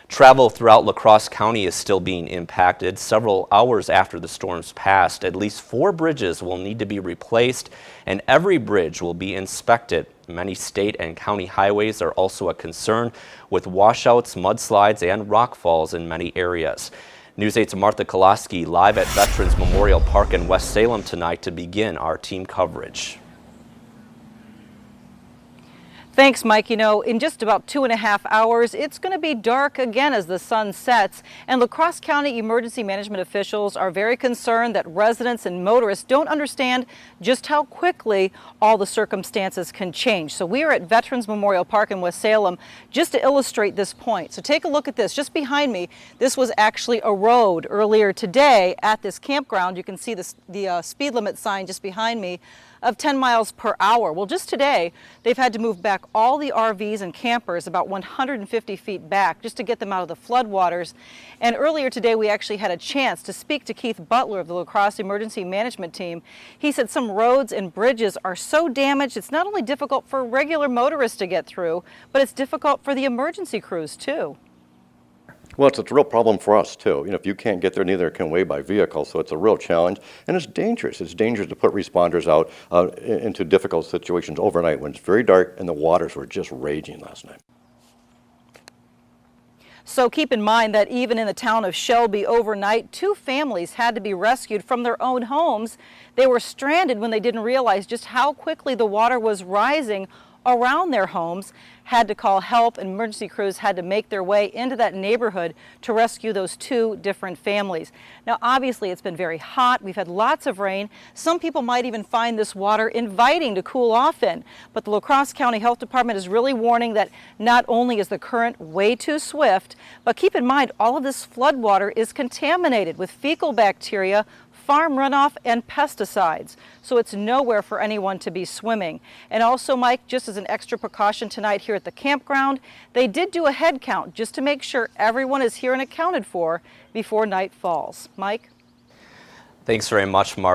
Travel throughout La Crosse County is still being impacted. Several hours after the storms passed, at least 4 bridges will need to be replaced, and every bridge will be inspected. Many state and county highways are also a concern, with washouts, mudslides, and rock falls in many areas. News 8's Martha Koloski live at Veterans Memorial Park in West Salem tonight to begin our team coverage. Thanks, Mike. You know, in just about 2.5 hours, it's going to be dark again as the sun sets. And La Crosse County emergency management officials are very concerned that residents and motorists don't understand just how quickly all the circumstances can change. So we are at Veterans Memorial Park in West Salem just to illustrate this point. So take a look at this. Just behind me, this was actually a road earlier today at this campground. You can see the speed limit sign just behind me of 10 miles per hour. Well, just today, they've had to move back all the RVs and campers about 150 feet back just to get them out of the floodwaters. And earlier today, we actually had a chance to speak to Keith Butler of the La Crosse Emergency Management Team. He said some roads and bridges are so damaged, it's not only difficult for regular motorists to get through, but it's difficult for the emergency crews too. Well, it's a real problem for us, too. You know, if you can't get there, neither can we by vehicle, so it's a real challenge. And it's dangerous. It's dangerous to put responders out into difficult situations overnight when it's very dark and the waters were just raging last night. So keep in mind that even in the town of Shelby overnight, 2 families had to be rescued from their own homes. They were stranded when they didn't realize just how quickly the water was rising around their homes, had to call help, and emergency crews had to make their way into that neighborhood to rescue those 2 different families. Now, obviously, it's been very hot. We've had lots of rain. Some people might even find this water inviting to cool off in. But the La Crosse County Health Department is really warning that not only is the current way too swift, but keep in mind all of this flood water is contaminated with fecal bacteria, farm runoff, and pesticides. So it's nowhere for anyone to be swimming. And also, Mike, just as an extra precaution tonight here at the campground, they did do a head count just to make sure everyone is here and accounted for before night falls. Mike? Thanks very much, Martha.